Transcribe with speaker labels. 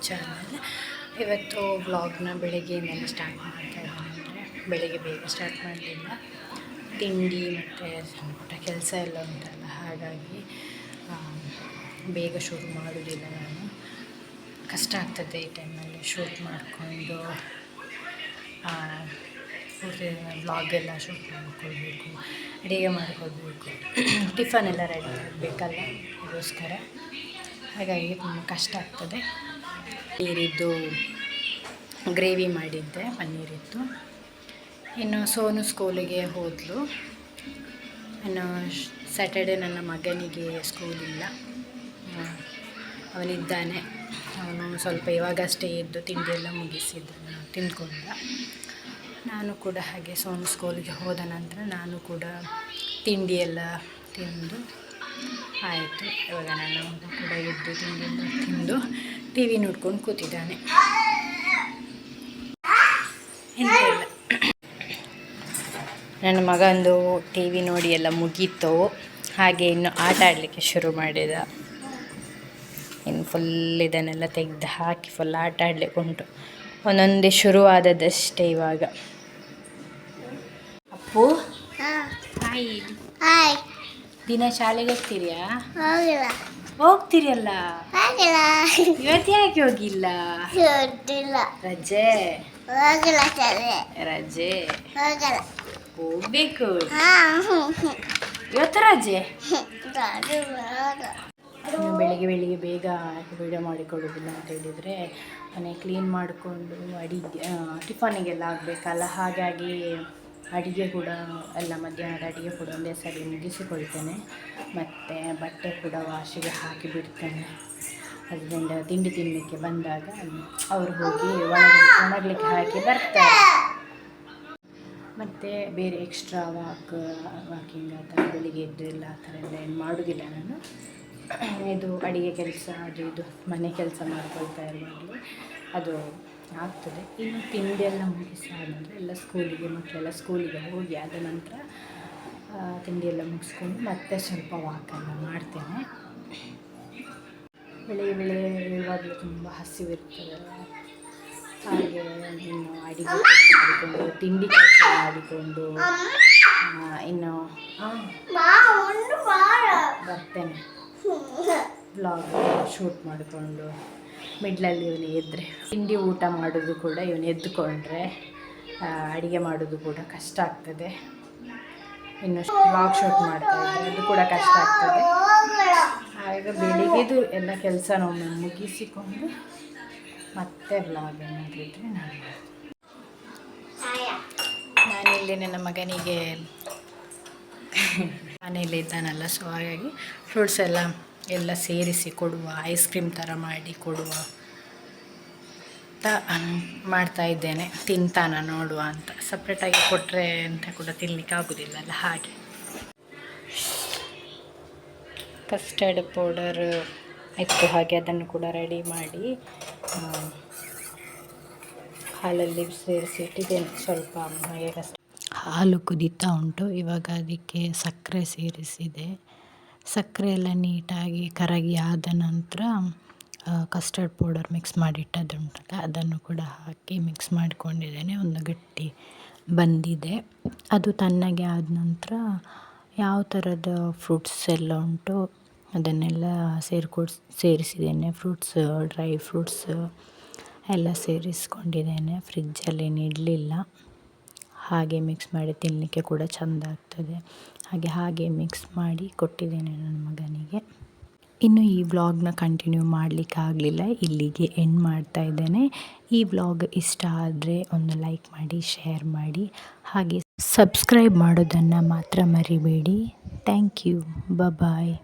Speaker 1: Channel. ಇವತ್ತು ವ್ಲಾಗ್ನ ಬೆಳಗ್ಗೆಯಿಂದಲೇ ಸ್ಟಾರ್ಟ್ ಮಾಡ್ತಾ ಇದ್ದೀನಿ. ಅಂದರೆ ಬೆಳಗ್ಗೆ ಬೇಗ ಸ್ಟಾರ್ಟ್ ಮಾಡಲಿಲ್ಲ, ತಿಂಡಿ ಮತ್ತು ಸಣ್ಣ ಪುಟ್ಟ ಕೆಲಸ ಎಲ್ಲ ಉಂಟಲ್ಲ, ಹಾಗಾಗಿ ಬೇಗ ಶುರು ಮಾಡೋದಿಲ್ಲ. ನಾನು ಕಷ್ಟ ಆಗ್ತದೆ ಈ ಟೈಮಲ್ಲಿ ಶೂಟ್ ಮಾಡಿಕೊಂಡು ವ್ಲಾಗೆಲ್ಲ ಶೂಟ್ ಮಾಡಿಕೊಳ್ಬೇಕು, ಅಡುಗೆ ಮಾಡಿಕೊಳ್ಬೇಕು, ಟಿಫನ್ ಎಲ್ಲ ರೆಡಿ ಆಗಬೇಕಲ್ಲ, ಅದಕ್ಕೋಸ್ಕರ ಹಾಗಾಗಿ ತುಂಬ ಕಷ್ಟ ಆಗ್ತದೆ. ಪನ್ನೀರಿದ್ದು ಗ್ರೇವಿ ಮಾಡಿದ್ದೆ, ಪನ್ನೀರಿದ್ದು. ಇನ್ನು ಸೋನು ಸ್ಕೂಲಿಗೆ ಹೋದಳು. ಇನ್ನು ಸ್ಯಾಟರ್ಡೆ ನನ್ನ ಮಗನಿಗೆ ಸ್ಕೂಲಿಲ್ಲ, ಅವನಿದ್ದಾನೆ. ಅವನು ಸ್ವಲ್ಪ ಇವಾಗಷ್ಟೇ ಎದ್ದು ತಿಂಡಿಯೆಲ್ಲ ಮುಗಿಸಿದ್ದಾನೆ, ತಿಂದ್ಕೊಂಡ. ನಾನು ಕೂಡ ಹಾಗೆ ಸೋನು ಸ್ಕೂಲಿಗೆ ಹೋದ ನಂತರ ನಾನು ಕೂಡ ತಿಂಡಿಯೆಲ್ಲ ತಿಂದು ಆಯಿತು. ಇವಾಗ ನನ್ನ ಮಗ ಕೂಡ ಎದ್ದು ತಿಂಡಿಯೆಲ್ಲ ತಿಂದು ಟಿ ವಿ ನೋಡ್ಕೊಂಡು ಕೂತಿದ್ದಾನೆ. ಎಂತಿಲ್ಲ, ನನ್ನ ಮಗಂದು ಟಿ ವಿ ನೋಡಿ ಎಲ್ಲ ಮುಗೀತು. ಹಾಗೆ ಇನ್ನು ಆಟ ಆಡಲಿಕ್ಕೆ ಶುರು ಮಾಡಿದ. ಇನ್ನು ಫುಲ್ ಇದನ್ನೆಲ್ಲ ತೆಗೆದು ಹಾಕಿ ಫುಲ್ ಆಟ ಆಡಲಿಕ್ಕೆ ಉಂಟು. ಒಂದೊಂದೇ ಶುರುವಾದದಷ್ಟೇ ಇವಾಗ. ಅಪ್ಪು ಹಾಯ್. ದಿನ ಶಾಲೆಗೆ ಹೋಗ್ತೀರಿಯಾ? ಹೋಗ್ತೀರಿಯಲ್ಲ, ಇವತ್ತು ಯಾಕೆ ಹೋಗಿಲ್ಲ? ರಜೆ ರಜೆ ಹೋಗ್ಬೇಕು. ಇವತ್ತು ರಜೆ. ಬೆಳಿಗ್ಗೆ ಬೇಗ ವಿಡಿಯೋ ಮಾಡಿಕೊಡೋದಿಲ್ಲ ಅಂತ ಹೇಳಿದರೆ ಮನೆ ಕ್ಲೀನ್ ಮಾಡಿಕೊಂಡು ಅಡಿಗೆ ಟಿಫನಿಗೆಲ್ಲ ಆಗಬೇಕಲ್ಲ, ಹಾಗಾಗಿ ಅಡುಗೆ ಕೂಡ ಎಲ್ಲ ಮಧ್ಯಾಹ್ನದ ಅಡುಗೆ ಕೂಡ ಒಂದೇ ಸರಿ ಮುಗಿಸಿಕೊಳ್ತೇನೆ. ಮತ್ತು ಬಟ್ಟೆ ಕೂಡ ವಾಶಿಗೆ ಹಾಕಿ ಬಿಡ್ತೇನೆ. ಹಸ್ಬೆಂಡ್ ತಿಂಡಿ ತಿನ್ನಲಿಕ್ಕೆ ಬಂದಾಗ ಅವರು ಹೋಗಿ ಒಣಗಲಿಕ್ಕೆ ಹಾಕಿ ಬರ್ತಾರೆ. ಮತ್ತು ಬೇರೆ ಎಕ್ಸ್ಟ್ರಾ ವಾಕಿಂಗ್ ಆ ಥರ ಬೆಳಿಗ್ಗೆ ಎದ್ದು ಎಲ್ಲ ಆ ಥರ ಎಲ್ಲ ಏನು ಮಾಡೋದಿಲ್ಲ ನಾನು. ಇದು ಅಡುಗೆ ಕೆಲಸ ಅದು ಇದು ಮನೆ ಕೆಲಸ ಮಾಡ್ಕೊಳ್ತಾ ಇರುವಾಗಲೇ ಅದು ಆಗ್ತದೆ. ಇನ್ನು ತಿಂಡಿ ಎಲ್ಲ ಮುಗಿಸಾದ್ಮೇಲೆ ಎಲ್ಲ ಮಕ್ಕಳೆಲ್ಲ ಸ್ಕೂಲಿಗೆ ಹೋಗಿ ಆದ ನಂತರ ತಿಂಡಿಯೆಲ್ಲ ಮುಗಿಸ್ಕೊಂಡು ಮತ್ತೆ ಸ್ವಲ್ಪ ವಾಕೆಲ್ಲ ಮಾಡ್ತೇನೆ. ಬೆಳಿಗ್ಗೆ ಇರುವಾಗಲೂ ತುಂಬ ಹಸಿವಿರ್ತದೆ. ಹಾಗೆ ಇನ್ನು ಅಡುಗೆ ಮಾಡಿಕೊಂಡು ತಿಂಡಿ ಕೆಲಸ ಮಾಡಿಕೊಂಡು ಇನ್ನು ಬರ್ತೇನೆ. ವ್ಲಾಗ್ ಶೂಟ್ ಮಾಡಿಕೊಂಡು ಮಿಡ್ಲಲ್ಲಿ ಇವನು ಎದ್ದರೆ ತಿಂಡಿ ಊಟ ಮಾಡೋದು ಕೂಡ ಇವನು ಎದ್ದುಕೊಂಡ್ರೆ ಅಡುಗೆ ಮಾಡೋದು ಕೂಡ ಕಷ್ಟ ಆಗ್ತದೆ. ಇನ್ನು ವ್ಲಾಗ್ ಶೂಟ್ ಮಾಡ್ತಾಯಿದ್ರೆ ಅದು ಕೂಡ ಕಷ್ಟ ಆಗ್ತದೆ. ಆಗ ಬೆಳಿಗ್ಗೆದು ಎಲ್ಲ ಕೆಲಸನೊಮ್ಮೆ ಮುಗಿಸಿಕೊಂಡು ಮತ್ತೆ ವ್ಲಾಗ್ ಏನಾದಿದ್ರೆ ನಾನಿಲ್ಲಿ ನನ್ನ ಮಗನಿಗೆ ಮನೆಯಲ್ಲಿ ಇದ್ದಾನಲ್ಲ, ಸೊ ಹಾಗಾಗಿ ಫ್ರೂಟ್ಸ್ ಎಲ್ಲ ಸೇರಿಸಿ ಕೊಡುವ, ಐಸ್ ಕ್ರೀಮ್ ಥರ ಮಾಡಿ ಕೊಡುವ ಅಂತ ಮಾಡ್ತಾ ಇದ್ದೇನೆ. ತಿಂತಾನ ನೋಡುವ ಅಂತ. ಸಪ್ರೇಟಾಗಿ ಕೊಟ್ಟರೆ ಅಂತ ಕೂಡ ತಿನ್ನಲಿಕ್ಕೆ ಆಗೋದಿಲ್ಲಲ್ಲ, ಹಾಗೆ. ಕಸ್ಟರ್ಡ್ ಪೌಡರ್ ಇತ್ತು, ಹಾಗೆ ಅದನ್ನು ಕೂಡ ರೆಡಿ ಮಾಡಿ ಹಾಲಲ್ಲಿ ಸೇರಿಸಿ ಇಟ್ಟಿದ್ದೇನೆ. ಸ್ವಲ್ಪ ಹಾಗೆ ಹಾಲು ಕುದೀತಾ ಉಂಟು. ಇವಾಗ ಅದಕ್ಕೆ ಸಕ್ಕರೆ ಸೇರಿಸಿದೆ. ಸಕ್ಕರೆ ಎಲ್ಲ ನೀಟಾಗಿ ಕರಗಿ ಆದ ನಂತರ ಕಸ್ಟರ್ಡ್ ಪೌಡರ್ ಮಿಕ್ಸ್ ಮಾಡಿಟ್ಟದುಂಟಲ್ಲ, ಅದನ್ನು ಕೂಡ ಹಾಕಿ ಮಿಕ್ಸ್ ಮಾಡಿಕೊಂಡಿದ್ದೇನೆ. ಒಂದು ಗಟ್ಟಿ ಬಂದಿದೆ. ಅದು ತಣ್ಣಗೆ ಆದ ನಂತರ ಯಾವ ಥರದ ಫ್ರೂಟ್ಸ್ ಎಲ್ಲ ಉಂಟು ಅದನ್ನೆಲ್ಲ ಸೇರಿಸಿದ್ದೇನೆ. ಫ್ರೂಟ್ಸ್, ಡ್ರೈ ಫ್ರೂಟ್ಸ್ ಎಲ್ಲ ಸೇರಿಸ್ಕೊಂಡಿದ್ದೇನೆ. ಫ್ರಿಜ್ಜಲ್ಲೇನು ಇಡಲಿಲ್ಲ. ಹಾಗೆ ಮಿಕ್ಸ್ ಮಾಡಿ ತಿನ್ನಲಿಕ್ಕೆ ಕೂಡ ಚೆಂದ ಆಗ್ತದೆ. ಹಾಗೆ ಮಿಕ್ಸ್ ಮಾಡಿ ಕೊಟ್ಟಿದ್ದೇನೆ ನನ್ನ ಮಗನಿಗೆ. ಇನ್ನು ಈ ವ್ಲಾಗ್ನ ಕಂಟಿನ್ಯೂ ಮಾಡಲಿಕ್ಕೆ ಆಗಲಿಲ್ಲ, ಇಲ್ಲಿಗೆ ಎಂಡ್ ಮಾಡ್ತಾ ಇದ್ದೇನೆ. ಈ ವ್ಲಾಗ್ ಇಷ್ಟ ಆದರೆ ಒಂದು ಲೈಕ್ ಮಾಡಿ, ಶೇರ್ ಮಾಡಿ, ಹಾಗೆ ಸಬ್ಸ್ಕ್ರೈಬ್ ಮಾಡೋದನ್ನು ಮಾತ್ರ ಮರಿಬೇಡಿ. Thank you. ಬಾಯ್.